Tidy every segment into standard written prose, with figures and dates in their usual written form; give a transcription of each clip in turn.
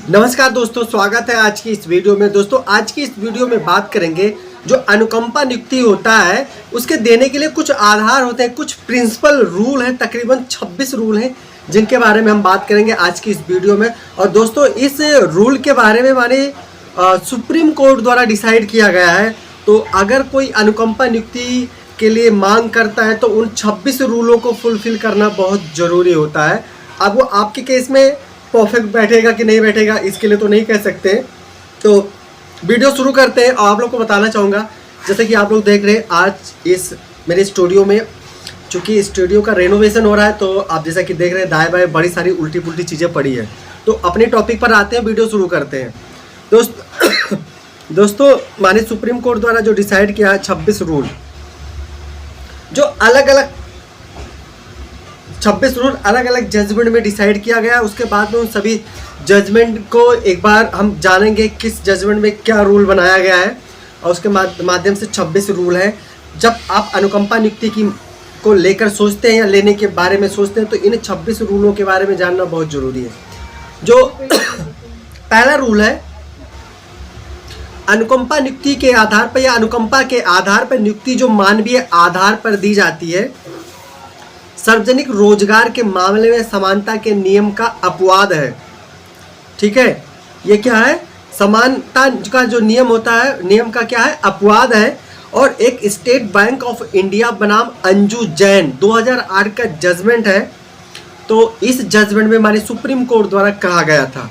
नमस्कार दोस्तों, स्वागत है आज की इस वीडियो में। दोस्तों आज की इस वीडियो में बात करेंगे जो अनुकंपा नियुक्ति होता है उसके देने के लिए कुछ आधार होते हैं, कुछ प्रिंसिपल रूल हैं, तकरीबन 26 रूल हैं जिनके बारे में हम बात करेंगे आज की इस वीडियो में। और दोस्तों इस रूल के बारे में माने सुप्रीम कोर्ट द्वारा डिसाइड किया गया है। तो अगर कोई अनुकंपा नियुक्ति के लिए मांग करता है तो उन 26 रूलों को फुलफिल करना बहुत ज़रूरी होता है। अब वो आपके केस में परफेक्ट बैठेगा कि नहीं बैठेगा इसके लिए तो नहीं कह सकते। तो वीडियो शुरू करते हैं और आप लोग को बताना चाहूँगा, जैसे कि आप लोग देख रहे हैं आज इस मेरे स्टूडियो में, चूँकि स्टूडियो का रेनोवेशन हो रहा है तो आप जैसा कि देख रहे हैं दाएं बाएं बड़ी सारी उल्टी पुल्टी चीज़ें पड़ी है। तो अपने टॉपिक पर आते हैं, वीडियो शुरू करते हैं। दोस्तों माने सुप्रीम कोर्ट द्वारा जो डिसाइड किया 26 रूल, जो अलग अलग 26 रूल अलग अलग जजमेंट में डिसाइड किया गया। उसके बाद में उन सभी जजमेंट को एक बार हम जानेंगे किस जजमेंट में क्या रूल बनाया गया है, और उसके माध्यम से 26 रूल है। जब आप अनुकंपा नियुक्ति की को लेकर सोचते हैं या लेने के बारे में सोचते हैं तो इन 26 रूलों के बारे में जानना बहुत ज़रूरी है। जो पहला रूल है, अनुकंपा नियुक्ति के आधार पर या अनुकंपा के आधार पर नियुक्ति जो मानवीय आधार पर दी जाती है, सार्वजनिक रोजगार के मामले में समानता के नियम का अपवाद है। ठीक है, ये क्या है? समानता का जो नियम होता है, नियम का क्या है? अपवाद है। और एक स्टेट बैंक ऑफ इंडिया बनाम अंजू जैन 2008 का जजमेंट है। तो इस जजमेंट में हमारे सुप्रीम कोर्ट द्वारा कहा गया था।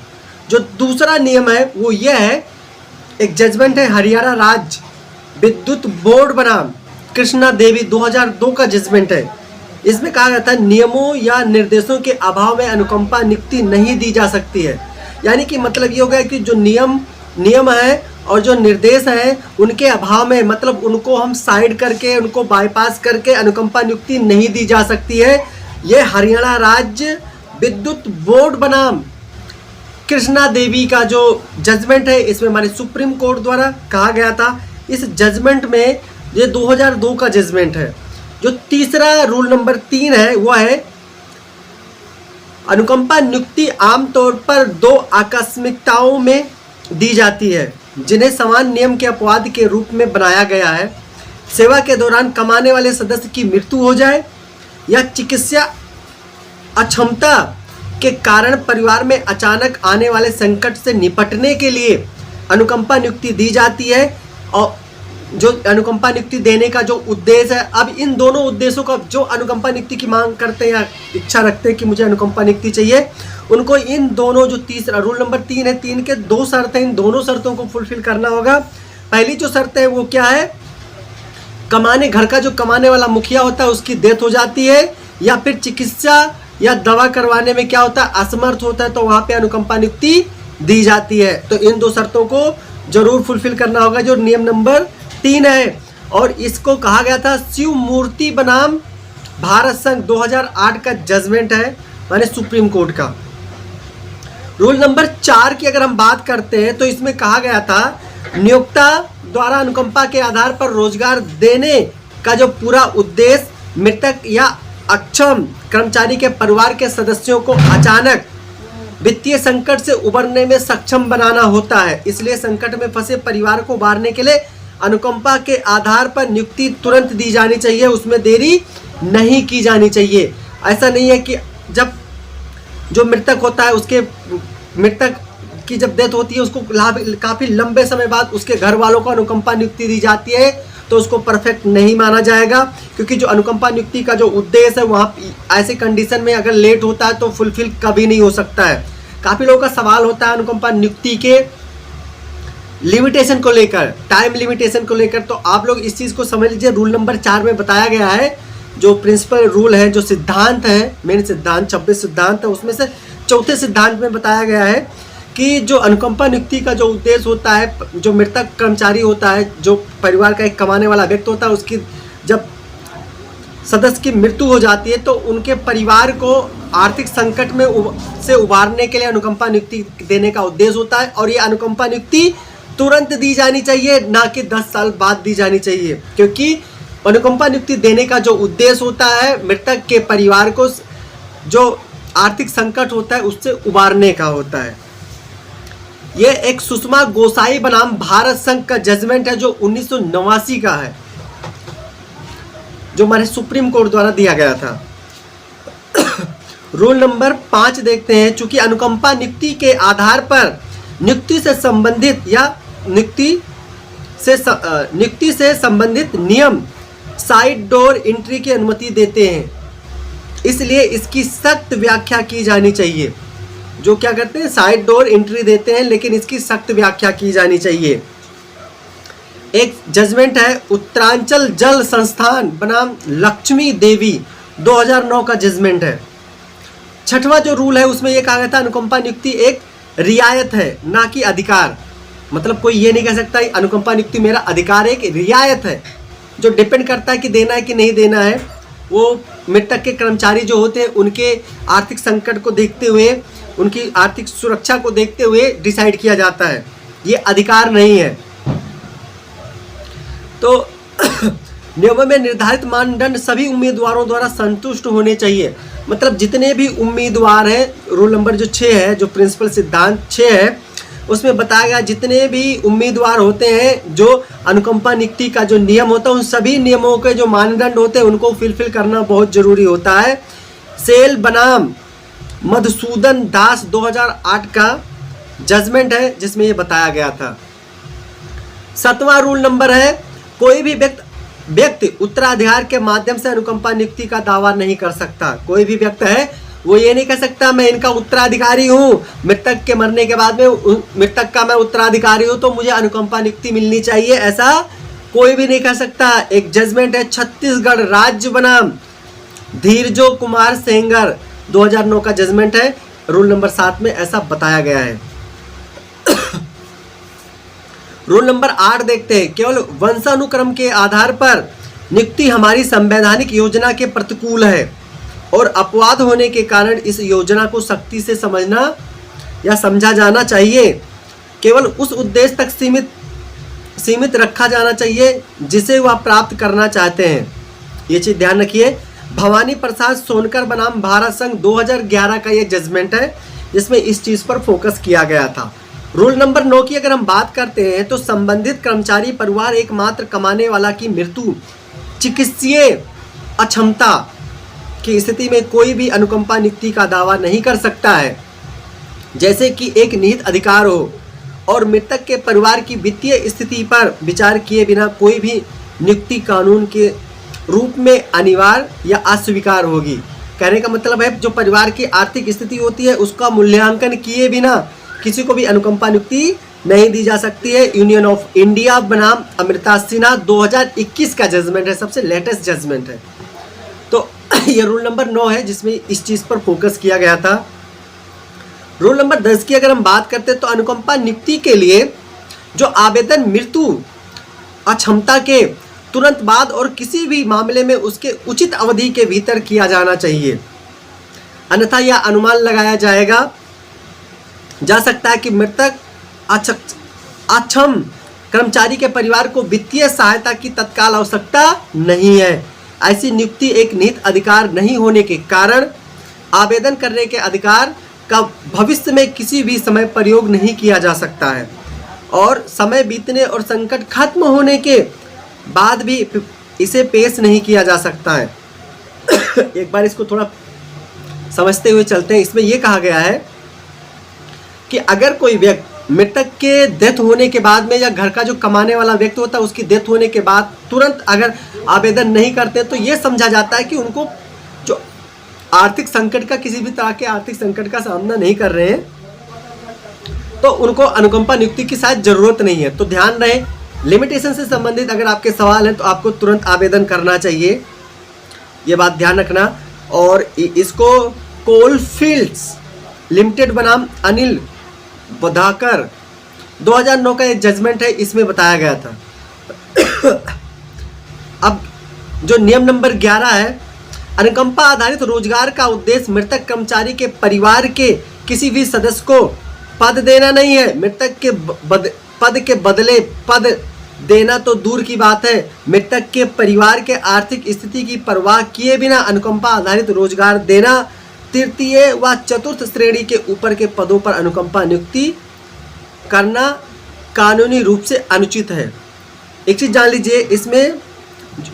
जो दूसरा नियम है वो ये है, एक जजमेंट है हरियाणा राज्य विद्युत बोर्ड बनाम कृष्णा देवी 2002 का जजमेंट है। इसमें कहा गया था नियमों या निर्देशों के अभाव में अनुकंपा नियुक्ति नहीं दी जा सकती है। यानी कि मतलब ये हो गया कि जो नियम है और जो निर्देश है उनके अभाव में, मतलब उनको हम साइड करके, उनको बाईपास करके अनुकंपा नियुक्ति नहीं दी जा सकती है। ये हरियाणा राज्य विद्युत बोर्ड बनाम कृष्णा देवी का जो जजमेंट है, इसमें हमारे सुप्रीम कोर्ट द्वारा कहा गया था। इस जजमेंट में ये 2002 का जजमेंट है। जो तीसरा रूल नंबर 3 है वो है, अनुकंपा नियुक्ति आमतौर पर 2 आकस्मिकताओं में दी जाती है जिन्हें समान नियम के अपवाद के रूप में बनाया गया है। सेवा के दौरान कमाने वाले सदस्य की मृत्यु हो जाए या चिकित्सा अक्षमता के कारण परिवार में अचानक आने वाले संकट से निपटने के लिए अनुकंपा नियुक्ति दी जाती है। और जो अनुकंपा नियुक्ति देने का जो उद्देश्य है, अब इन दोनों उद्देश्यों का जो अनुकंपा नियुक्ति की मांग करते हैं या इच्छा रखते हैं कि मुझे अनुकंपा नियुक्ति चाहिए, उनको इन दोनों जो तीसरा रूल नंबर 3 है, 3 के 2 शर्त हैं, इन दोनों शर्तों को फुलफिल करना होगा। पहली जो शर्त है वो क्या है, घर का जो कमाने वाला मुखिया होता है उसकी डेथ हो जाती है या फिर चिकित्सा या दवा करवाने में क्या होता है, असमर्थ होता है, तो वहाँ पे अनुकंपा नियुक्ति दी जाती है। तो इन 2 शर्तों को जरूर फुलफिल करना होगा जो नियम नंबर 3 है। और इसको कहा गया था शिव मूर्ति बनाम भारत संघ 2008 का जजमेंट है, माने सुप्रीम कोर्ट का। रूल नंबर 4 की अगर हम बात करते हैं तो इसमें कहा गया था, नियोक्ता द्वारा अनुकंपा के आधार पर रोजगार देने का जो पूरा उद्देश्य मृतक या अक्षम कर्मचारी के परिवार के सदस्यों को अचानक वित्तीय संकट से उबरने में सक्षम बनाना होता है। इसलिए संकट में फंसे परिवार को उबारने के लिए अनुकंपा के आधार पर नियुक्ति तुरंत दी जानी चाहिए, उसमें देरी नहीं की जानी चाहिए। ऐसा नहीं है कि जब जो मृतक होता है, उसके मृतक की जब डेथ होती है उसको काफ़ी लंबे समय बाद उसके घर वालों को अनुकंपा नियुक्ति दी जाती है तो उसको परफेक्ट नहीं माना जाएगा, क्योंकि जो अनुकंपा नियुक्ति का जो उद्देश्य है वहाँ ऐसे कंडीशन में अगर लेट होता है तो फुलफिल कभी नहीं हो सकता है। काफ़ी लोगों का सवाल होता है अनुकंपा नियुक्ति के लिमिटेशन को लेकर, टाइम लिमिटेशन को लेकर। तो आप लोग इस चीज़ को समझ लीजिए, रूल नंबर 4 में बताया गया है जो प्रिंसिपल रूल है, जो सिद्धांत है, मेन सिद्धांत 26 सिद्धांत है, उसमें से चौथे सिद्धांत में बताया गया है कि जो अनुकंपा नियुक्ति का जो उद्देश्य होता है, जो मृतक कर्मचारी होता है, जो परिवार का एक कमाने वाला व्यक्ति होता है, उसकी जब सदस्य की मृत्यु हो जाती है तो उनके परिवार को आर्थिक संकट में से उबारने के लिए अनुकंपा नियुक्ति देने का उद्देश्य होता है। और ये अनुकंपा नियुक्ति तुरंत दी जानी चाहिए, ना कि 10 साल बाद दी जानी चाहिए, क्योंकि अनुकंपा नियुक्ति देने का जो उद्देश्य होता है मृतक के परिवार को जो आर्थिक संकट होता है उससे उबारने का होता है। ये एक सुषमा गोसाई बनाम भारत संघ का जजमेंट है जो 1989 का है, जो हमारे सुप्रीम कोर्ट द्वारा दिया गया था। रूल नंबर 5 देखते हैं। चूंकि अनुकंपा नियुक्ति के आधार पर नियुक्ति से संबंधित या नियुक्ति से संबंधित नियम साइड डोर एंट्री की अनुमति देते हैं, इसलिए इसकी सख्त व्याख्या की जानी चाहिए। जो क्या करते हैं, साइड डोर एंट्री देते हैं, लेकिन इसकी सख्त व्याख्या की जानी चाहिए। एक जजमेंट है उत्तरांचल जल संस्थान बनाम लक्ष्मी देवी, 2009 का जजमेंट है। छठवां जो रूल है उसमें यह कहा गया था अनुकंपा नियुक्ति एक रियायत है ना कि अधिकार। मतलब कोई ये नहीं कह सकता अनुकंपा नियुक्ति मेरा अधिकार है, एक रियायत है जो डिपेंड करता है कि देना है कि नहीं देना है। वो मृतक के कर्मचारी जो होते हैं उनके आर्थिक संकट को देखते हुए, उनकी आर्थिक सुरक्षा को देखते हुए डिसाइड किया जाता है, ये अधिकार नहीं है। तो नियमों में निर्धारित मानदंड सभी उम्मीदवारों द्वारा संतुष्ट होने चाहिए। मतलब जितने भी उम्मीदवार हैं, रूल नंबर जो 6 है, जो प्रिंसिपल सिद्धांत 6 है, उसमें बताया गया जितने भी उम्मीदवार होते हैं, जो अनुकंपा नियुक्ति का जो नियम होता है उन सभी नियमों के जो मानदंड होते हैं उनको फुलफिल करना बहुत जरूरी होता है। सेल बनाम मधुसूदन दास 2008 का जजमेंट है जिसमें ये बताया गया था। 7वां रूल नंबर है कोई भी व्यक्ति उत्तराधिकार के माध्यम से अनुकंपा नियुक्ति का दावा नहीं कर सकता। कोई भी व्यक्ति है वो ये नहीं कह सकता मैं इनका उत्तराधिकारी हूँ, मृतक के मरने के बाद में मृतक का मैं उत्तराधिकारी हूँ तो मुझे अनुकंपा नियुक्ति मिलनी चाहिए, ऐसा कोई भी नहीं कह सकता। एक जजमेंट है छत्तीसगढ़ राज्य बनाम धीरजो कुमार सेंगर, 2009 का जजमेंट है। रूल नंबर 7 में ऐसा बताया गया है। रूल नंबर 8 देखते हैं। केवल वंशानुक्रम के आधार पर नियुक्ति हमारी संवैधानिक योजना के प्रतिकूल है और अपवाद होने के कारण इस योजना को सख्ती से समझना या समझा जाना चाहिए। केवल उस उद्देश्य तक सीमित रखा जाना चाहिए जिसे वह प्राप्त करना चाहते हैं। ये चीज़ ध्यान रखिए। भवानी प्रसाद सोनकर बनाम भारत संघ 2011 का ये जजमेंट है जिसमें इस चीज़ पर फोकस किया गया था। रूल नंबर 9 की अगर हम बात करते हैं तो संबंधित कर्मचारी परिवार एकमात्र कमाने वाला की मृत्यु, चिकित्सीय अक्षमता की स्थिति में कोई भी अनुकंपा नियुक्ति का दावा नहीं कर सकता है, जैसे कि एक निहित अधिकार हो, और मृतक के परिवार की वित्तीय स्थिति पर विचार किए बिना कोई भी नियुक्ति कानून के रूप में अनिवार्य या अस्वीकार होगी। कहने का मतलब है जो परिवार की आर्थिक स्थिति होती है उसका मूल्यांकन किए बिना किसी को भी अनुकंपा नियुक्ति नहीं दी जा सकती है। यूनियन ऑफ इंडिया बनाम अमृता सिन्हा 2021 का जजमेंट है, सबसे लेटेस्ट जजमेंट है। तो ये रूल नंबर 9 है जिसमें इस चीज़ पर फोकस किया गया था। रूल नंबर 10 की अगर हम बात करते हैं तो अनुकंपा नियुक्ति के लिए जो आवेदन मृत्यु अक्षमता के तुरंत बाद और किसी भी मामले में उसके उचित अवधि के भीतर किया जाना चाहिए, अन्यथा यह अनुमान लगाया जा सकता है कि मृतक अक्षम कर्मचारी के परिवार को वित्तीय सहायता की तत्काल आवश्यकता नहीं है। ऐसी नियुक्ति एक निहित अधिकार नहीं होने के कारण आवेदन करने के अधिकार का भविष्य में किसी भी समय प्रयोग नहीं किया जा सकता है और समय बीतने और संकट खत्म होने के बाद भी इसे पेश नहीं किया जा सकता है। एक बार इसको थोड़ा समझते हुए चलते हैं। इसमें यह कहा गया है कि अगर कोई व्यक्ति मृतक के डेथ होने के बाद में या घर का जो कमाने वाला व्यक्ति होता है उसकी डेथ होने के बाद तुरंत अगर आवेदन नहीं करते तो ये समझा जाता है कि उनको जो आर्थिक संकट का, किसी भी तरह के आर्थिक संकट का सामना नहीं कर रहे हैं, तो उनको अनुकंपा नियुक्ति की शायद जरूरत नहीं है। तो ध्यान रहे, लिमिटेशन से संबंधित अगर आपके सवाल हैं तो आपको तुरंत आवेदन करना चाहिए, ये बात ध्यान रखना। और इसको कोलफील्ड्स लिमिटेड बनाम अनिल बधाकर 2009 का एक जजमेंट है, इसमें बताया गया था। अब जो नियम नंबर 11 है, अनुकंपा आधारित रोजगार का उद्देश्य मृतक कर्मचारी के परिवार के किसी भी सदस्य को पद देना नहीं है। मृतक के पद के बदले पद देना तो दूर की बात है, मृतक के परिवार के आर्थिक स्थिति की परवाह किए बिना अनुकंपा आधारित रोजगार देना, तृतीय व चतुर्थ श्रेणी के ऊपर के पदों पर अनुकंपा नियुक्ति करना कानूनी रूप से अनुचित है। एक चीज़ जान लीजिए, इसमें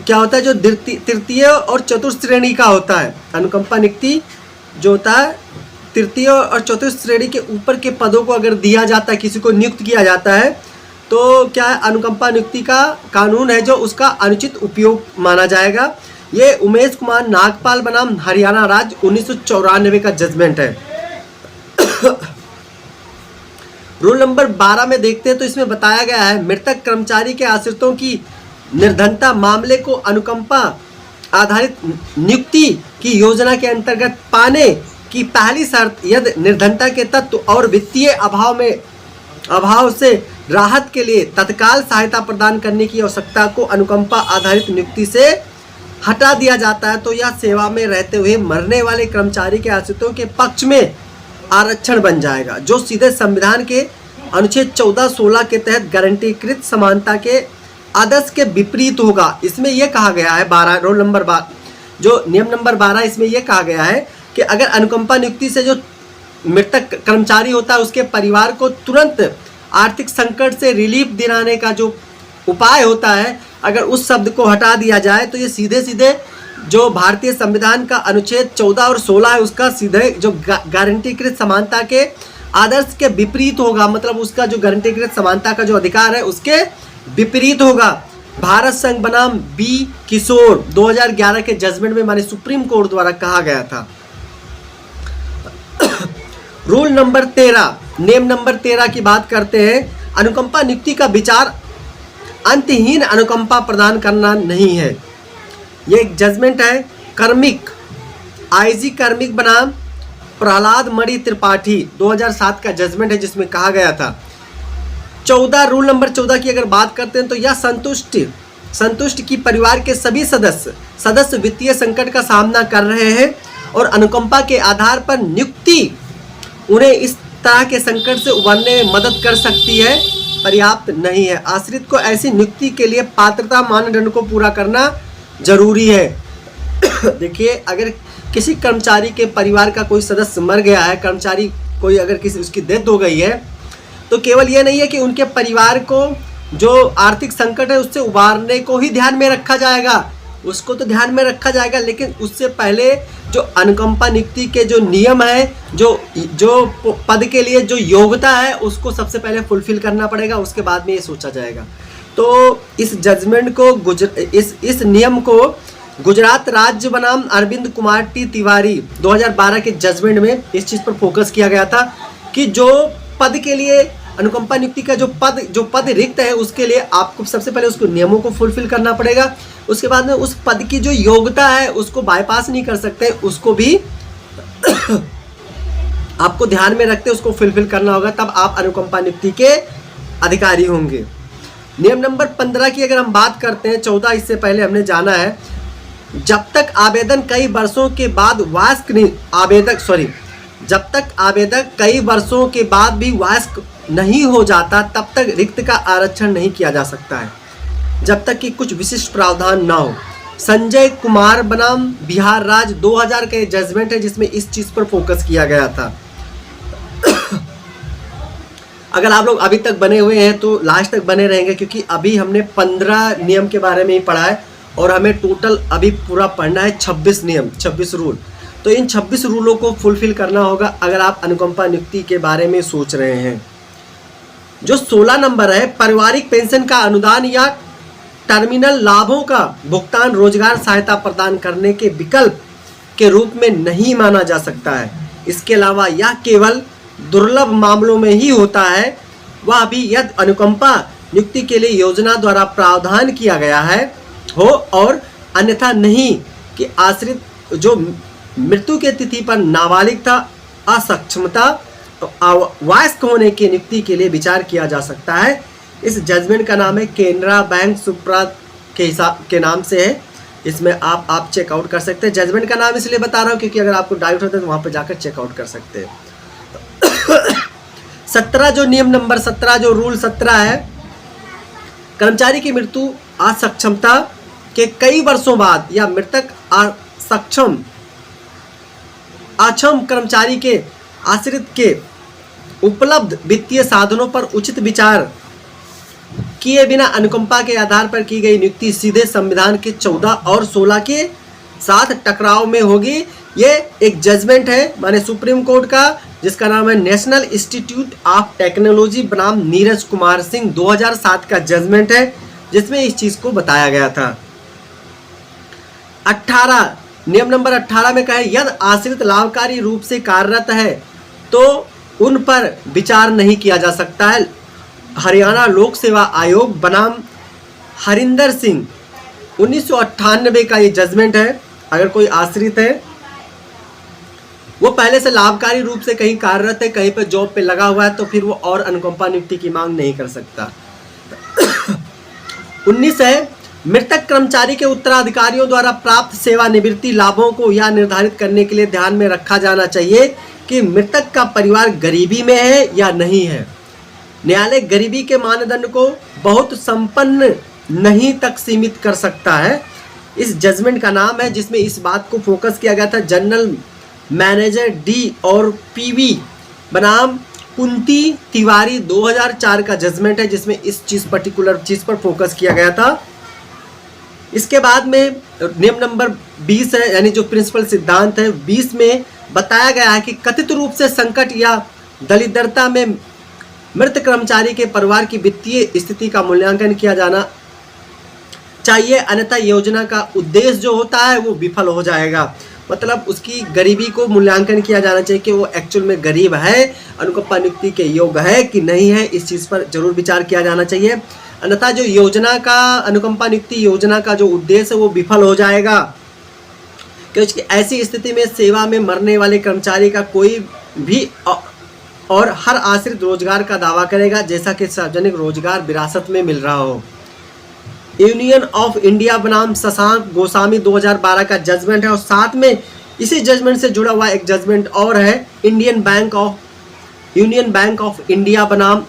क्या होता है, जो तृतीय और चतुर्थ श्रेणी का होता है अनुकंपा नियुक्ति जो होता है, तृतीय और चतुर्थ श्रेणी के ऊपर के पदों को अगर दिया जाता है, किसी को नियुक्त किया जाता है, तो क्या है, अनुकंपा नियुक्ति का कानून है जो उसका अनुचित उपयोग माना जाएगा। ये उमेश कुमार नागपाल बनाम हरियाणा राज्य 1994 का जजमेंट है। रूल नंबर 12 में देखते हैं तो इसमें बताया गया है, मृतक कर्मचारी के आश्रितों की निर्धनता मामले को अनुकंपा आधारित नियुक्ति की योजना के अंतर्गत पाने की पहली शर्त यदि निर्धनता के तत्व और वित्तीय अभाव से राहत के लिए तत्काल सहायता प्रदान करने की आवश्यकता को अनुकंपा आधारित नियुक्ति से हटा दिया जाता है, तो यह सेवा में रहते हुए मरने वाले कर्मचारी के आश्रितों के पक्ष में आरक्षण बन जाएगा, जो सीधे संविधान के अनुच्छेद 14-16 के तहत गारंटीकृत समानता के आदर्श के विपरीत होगा। इसमें यह कहा गया है 12 रोल नंबर 12 जो नियम नंबर 12, इसमें यह कहा गया है कि अगर अनुकंपा नियुक्ति से जो मृतक कर्मचारी होता है उसके परिवार को तुरंत आर्थिक संकट से रिलीफ दिलाने का जो उपाय होता है, अगर उस शब्द को हटा दिया जाए तो ये सीधे सीधे जो भारतीय संविधान का अनुच्छेद 14 और 16 है उसका सीधे जो गारंटीकृत समानता के आदर्श के विपरीत होगा। मतलब उसका जो गारंटीकृत समानता का जो अधिकार है उसके विपरीत होगा। भारत संघ बनाम बी किशोर 2011 के जजमेंट में माने सुप्रीम कोर्ट द्वारा कहा गया था। रूल नंबर 13, नियम नंबर 13 की बात करते हैं। अनुकंपा नियुक्ति का विचार अंतहीन अनुकंपा प्रदान करना नहीं है। ये एक जजमेंट है कर्मिक, आईजी कर्मिक बनाम प्रहलाद मणि त्रिपाठी 2007 का जजमेंट है, जिसमें कहा गया था 14 रूल नंबर 14 की अगर बात करते हैं तो यह संतुष्ट की परिवार के सभी सदस्य वित्तीय संकट का सामना कर रहे हैं और अनुकंपा के आधार पर नियुक्ति उन्हें इस तरह के संकट से उबरने में मदद कर सकती है, पर्याप्त नहीं है। आश्रित को ऐसी नियुक्ति के लिए पात्रता मानदंड को पूरा करना जरूरी है। देखिए, अगर किसी कर्मचारी के परिवार का कोई सदस्य मर गया है, कर्मचारी कोई अगर किसी उसकी डेथ हो गई है, तो केवल ये नहीं है कि उनके परिवार को जो आर्थिक संकट है उससे उबारने को ही ध्यान में रखा जाएगा, उसको तो ध्यान में रखा जाएगा, लेकिन उससे पहले जो अनुकंपा नियुक्ति के जो नियम है, जो पद के लिए जो योग्यता है उसको सबसे पहले फुलफिल करना पड़ेगा, उसके बाद में ये सोचा जाएगा। तो इस जजमेंट को इस नियम को गुजरात राज्य बनाम अरविंद कुमार टी तिवारी 2012 के जजमेंट में इस चीज़ पर फोकस किया गया था कि जो पद के लिए अनुकंपा नियुक्ति का जो पद रिक्त है उसके लिए आपको सबसे पहले उसको नियमों को फुलफिल करना पड़ेगा, उसके बाद में उस पद की जो योग्यता है उसको बाईपास नहीं कर सकते, उसको भी आपको ध्यान में रखते उसको फुलफिल करना होगा, तब आप अनुकंपा नियुक्ति के अधिकारी होंगे। नियम नंबर 15 की अगर हम बात करते हैं, 14 इससे पहले हमने जाना है, जब तक आवेदन कई वर्षों के बाद कई वर्षों के बाद भी वयस्क नहीं हो जाता तब तक रिक्त का आरक्षण नहीं किया जा सकता है, जब तक कि कुछ विशिष्ट प्रावधान ना हो। संजय कुमार बनाम बिहार राज्य 2000 का जजमेंट है जिसमें इस चीज़ पर फोकस किया गया था। अगर आप लोग अभी तक बने हुए हैं तो लास्ट तक बने रहेंगे, क्योंकि अभी हमने 15 नियम के बारे में ही पढ़ा है और हमें टोटल अभी पूरा पढ़ना है 26 नियम, 26 रूल। तो इन 26 रूलों को फुलफिल करना होगा अगर आप अनुकंपा नियुक्ति के बारे में सोच रहे हैं। जो 16 नंबर है, पारिवारिक पेंशन का अनुदान या टर्मिनल लाभों का भुगतान रोजगार सहायता प्रदान करने के विकल्प के रूप में नहीं माना जा सकता है। इसके अलावा यह केवल दुर्लभ मामलों में ही होता है, वह भी यदि अनुकंपा नियुक्ति के लिए योजना द्वारा प्रावधान किया गया है हो, और अन्यथा नहीं कि आश्रित जो मृत्यु के तिथि पर नाबालिग था, असक्षमता, वयस्क होने की नियुक्ति के लिए विचार किया जा सकता है। इस जजमेंट का नाम है केनरा बैंक सुप्रा के हिसाब के नाम से है, इसमें आप चेकआउट कर सकते हैं। जजमेंट का नाम इसलिए बता रहा हूँ क्योंकि अगर आपको डाउट होता है तो वहाँ पर जाकर चेकआउट कर सकते हैं। 17 जो नियम नंबर 17 जो रूल 17 है, कर्मचारी की मृत्यु असक्षमता के कई वर्षों बाद या मृतक अक्षम कर्मचारी के आश्रित के उपलब्ध वित्तीय साधनों पर उचित विचार किए बिना अनुकंपा के आधार पर की गई नियुक्ति सीधे संविधान के 14 और 16 के साथ टकराव में होगी। ये एक जजमेंट है माने सुप्रीम कोर्ट का, जिसका नाम है नेशनल इंस्टीट्यूट ऑफ टेक्नोलॉजी बनाम नीरज कुमार सिंह 2007 का जजमेंट है, जिसमें इस चीज को बताया गया था। 18 नियम नंबर 18 में कहे यदि आश्रित लाभकारी रूप से कार्यरत है तो उन पर विचार नहीं किया जा सकता है। हरियाणा लोक सेवा आयोग बनाम हरिंदर सिंह 1998 का ये जजमेंट है। अगर कोई आश्रित है, वो पहले से लाभकारी रूप से कहीं कार्यरत है, कहीं पे जॉब पे लगा हुआ है, तो फिर वो और अनुकंपा नियुक्ति की मांग नहीं कर सकता। 19 है मृतक कर्मचारी के उत्तराधिकारियों द्वारा प्राप्त सेवानिवृत्ति लाभों को यह निर्धारित करने के लिए ध्यान में रखा जाना चाहिए कि मृतक का परिवार गरीबी में है या नहीं है। न्यायालय गरीबी के मानदंड को बहुत संपन्न नहीं तक सीमित कर सकता है। इस जजमेंट का नाम है जिसमें इस बात को फोकस किया गया था। जनरल मैनेजर डी और पीवी बनाम कुंती तिवारी 2004 का जजमेंट है, जिसमें इस पर्टिकुलर चीज पर फोकस किया गया था। इसके बाद में नियम नंबर 20 है, यानी जो प्रिंसिपल सिद्धांत है 20 में बताया गया है कि कथित रूप से संकट या दरिद्रता में मृत कर्मचारी के परिवार की वित्तीय स्थिति का मूल्यांकन किया जाना चाहिए, अन्यथा योजना का उद्देश्य जो होता है वो विफल हो जाएगा। मतलब उसकी गरीबी को मूल्यांकन किया जाना चाहिए कि वो एक्चुअल में गरीब है, अनुकंपा नियुक्ति के योग्य है कि नहीं है, इस चीज़ पर जरूर विचार किया जाना चाहिए, अन्यथा जो योजना का अनुकंपा नियुक्ति योजना का जो उद्देश्य है वो विफल हो जाएगा। क्योंकि ऐसी स्थिति में सेवा में मरने वाले कर्मचारी का कोई भी और हर आश्रित रोजगार का दावा करेगा, जैसा कि सार्वजनिक रोजगार विरासत में मिल रहा हो। यूनियन ऑफ इंडिया बनाम शशांक गोस्वामी 2012 का जजमेंट है। और साथ में इसी जजमेंट से जुड़ा हुआ एक जजमेंट और है यूनियन बैंक ऑफ इंडिया बनाम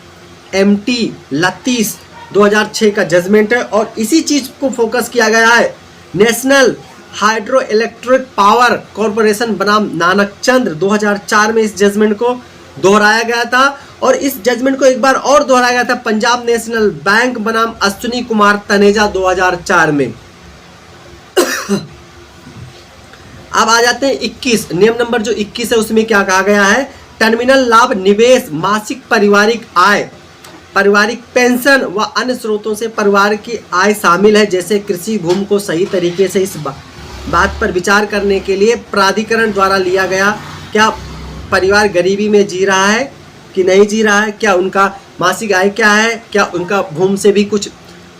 एमटी लतीश 2006 का जजमेंट है। और इसी चीज को फोकस किया गया है national hydro electric power corporation बनाम नानक चंद्र 2004 में इस जजमेंट को दोहराया गया था। और इस जजमेंट को एक बार और दोहराया गया था पंजाब नेशनल बैंक बनाम अश्विनी कुमार तनेजा 2004 में। अब आ जाते हैं 21 नियम नंबर जो 21 है, उसमें क्या कहा गया है। टर्मिनल लाभ, निवेश, मासिक पारिवारिक आय, पारिवारिक पेंशन व अन्य स्रोतों से परिवार की आय शामिल है, जैसे कृषि भूमि को सही तरीके से इस बात पर विचार करने के लिए प्राधिकरण द्वारा लिया गया, क्या परिवार गरीबी में जी रहा है कि नहीं जी रहा है, क्या उनका मासिक आय क्या है, क्या उनका भूमि से भी कुछ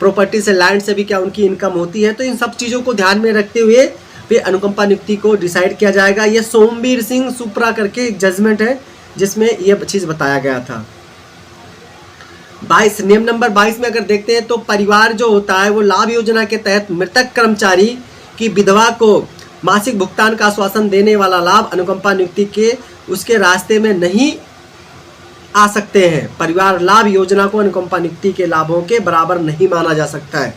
प्रॉपर्टी से लैंड से भी क्या उनकी इनकम होती है। तो इन सब चीज़ों को ध्यान में रखते हुए फिर अनुकंपा नियुक्ति को डिसाइड किया जाएगा। ये सोमवीर सिंह सुप्रा करके एक जजमेंट है जिसमें यह चीज़ बताया गया था। 22 नियम नंबर 22 में अगर देखते हैं तो परिवार जो होता है वो लाभ योजना के तहत मृतक कर्मचारी की विधवा को मासिक भुगतान का आश्वासन देने वाला लाभ अनुकंपा नियुक्ति के उसके रास्ते में नहीं आ सकते हैं। परिवार लाभ योजना को अनुकंपा नियुक्ति के लाभों के बराबर नहीं माना जा सकता है।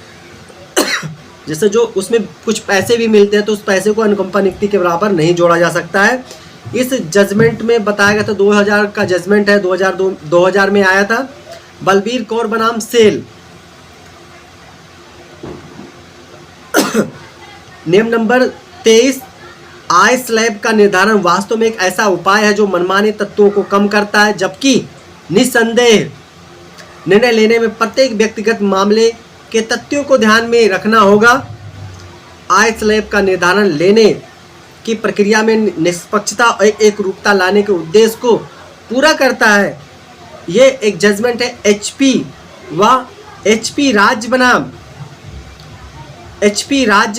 जैसे जो उसमें कुछ पैसे भी मिलते हैं तो उस पैसे को अनुकंपा नियुक्ति के बराबर नहीं जोड़ा जा सकता है। इस जजमेंट में बताया गया था 2000 का जजमेंट है, 2000 में आया था। बलबीर कौर बनाम सेल नियम नंबर 23 आय स्लैब का निर्धारण वास्तव में एक ऐसा उपाय है जो मनमाने तत्वों को कम करता है, जबकि निस्संदेह निर्णय लेने में प्रत्येक व्यक्तिगत मामले के तथ्यों को ध्यान में रखना होगा। आय स्लैब का निर्धारण लेने की प्रक्रिया में निष्पक्षता और एकरूपता लाने के उद्देश्य को पूरा करता है। ये एक जजमेंट है एचपी राज्य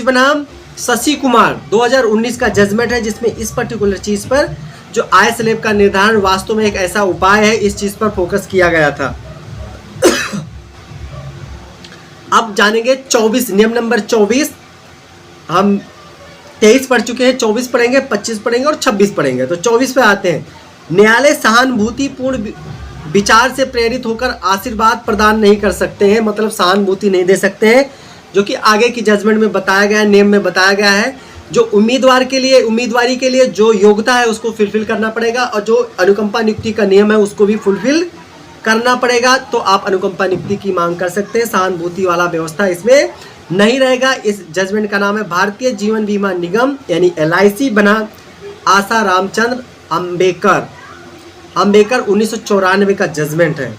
बनाम शशि कुमार 2019 का जजमेंट है, जिसमें इस पर्टिकुलर चीज़ पर जो आय स्लैब का निर्धारण वास्तव में एक ऐसा उपाय है, इस चीज़ पर फोकस किया गया था। अब जानेंगे 24 नियम नंबर 24। हम 23 पढ़ चुके हैं, 24 पढ़ेंगे, 25 पढ़ेंगे और 26 पढ़ेंगे। तो 24 पे आते हैं। न्यायालय सहानुभूतिपूर्ण विचार से प्रेरित होकर आशीर्वाद प्रदान नहीं कर सकते हैं, मतलब सहानुभूति नहीं दे सकते हैं, जो कि आगे की जजमेंट में बताया गया है, नियम में बताया गया है। जो उम्मीदवारी के लिए जो योग्यता है उसको फुलफिल करना पड़ेगा, और जो अनुकंपा नियुक्ति का नियम है उसको भी फुलफिल करना पड़ेगा, तो आप अनुकंपा नियुक्ति की मांग कर सकते हैं। सहानुभूति वाला व्यवस्था इसमें नहीं रहेगा। इस जजमेंट का नाम है भारतीय जीवन बीमा निगम यानी LIC बना आशा रामचंद्र अंबेकर 1994 का जजमेंट है।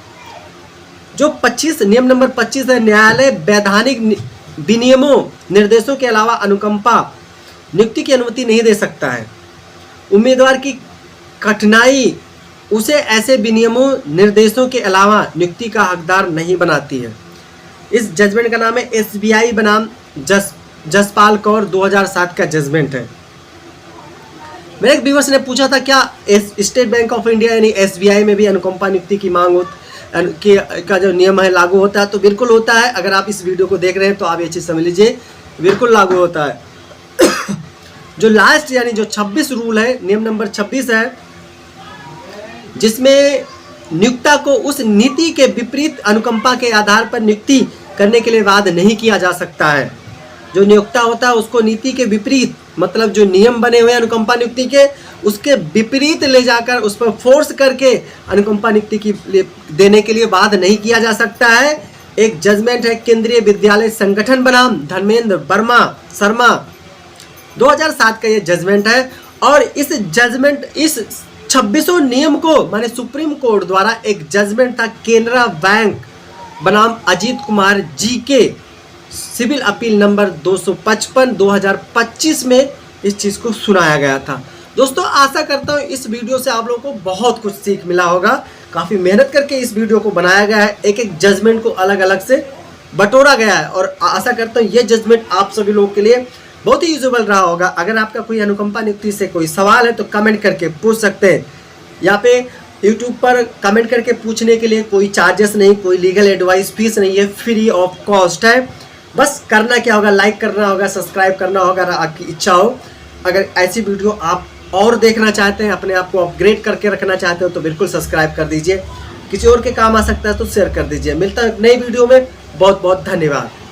जो 25 नियम नंबर 25 है, न्यायालय वैधानिक विनियमों निर्देशों के अलावा अनुकंपा नियुक्ति की अनुमति नहीं दे सकता है। उम्मीदवार की कठिनाई उसे ऐसे विनियमों निर्देशों के अलावा नियुक्ति का हकदार नहीं बनाती है। इस जजमेंट का नाम है SBI बनाम जसपाल कौर 2007 का जजमेंट है। मेरे एक व्यूअर्स ने पूछा था क्या स्टेट बैंक ऑफ इंडिया यानी SBI में भी अनुकंपा नियुक्ति की मांग का जो नियम है लागू होता है? तो बिल्कुल होता है। अगर आप इस वीडियो को देख रहे हैं तो आप ये चीज़ समझ लीजिए, बिल्कुल लागू होता है। जो लास्ट यानी जो 26 रूल है, नियम नंबर 26 है, जिसमें नियुक्ता को उस नीति के विपरीत अनुकंपा के आधार पर नियुक्ति करने के लिए वाद नहीं किया जा सकता है। जो नियुक्ता होता है उसको नीति के विपरीत, मतलब जो नियम बने हुए अनुकंपा नियुक्ति के, उसके विपरीत ले जाकर उस पर फोर्स करके अनुकंपा नियुक्ति की देने के लिए वाद नहीं किया जा सकता है। एक जजमेंट है केंद्रीय विद्यालय संगठन बनाम धर्मेंद्र शर्मा 2007 का ये जजमेंट है। और इस जजमेंट इस 26 नियम को माने सुप्रीम कोर्ट द्वारा एक जजमेंट था केनरा बैंक बनाम अजीत कुमार जी के सिविल अपील नंबर 255 2025 में इस चीज़ को सुनाया गया था। दोस्तों आशा करता हूँ इस वीडियो से आप लोगों को बहुत कुछ सीख मिला होगा। काफ़ी मेहनत करके इस वीडियो को बनाया गया है, एक एक जजमेंट को अलग अलग से बटोरा गया है, और आशा करता हूँ ये जजमेंट आप सभी लोगों के लिए बहुत ही यूजेबल रहा होगा। अगर आपका कोई अनुकंपा नियुक्ति से कोई सवाल है तो कमेंट करके पूछ सकते हैं। यहाँ पे यूट्यूब पर कमेंट करके पूछने के लिए कोई चार्जेस नहीं, कोई लीगल एडवाइस फीस नहीं है, फ्री ऑफ कॉस्ट है। बस करना क्या होगा, लाइक करना होगा, सब्सक्राइब करना होगा अगर आपकी इच्छा हो। अगर ऐसी वीडियो आप और देखना चाहते हैं, अपने आप को अपग्रेड करके रखना चाहते हो तो बिल्कुल सब्सक्राइब कर दीजिए। किसी और के काम आ सकता है तो शेयर कर दीजिए। मिलता है नई वीडियो में। बहुत बहुत धन्यवाद।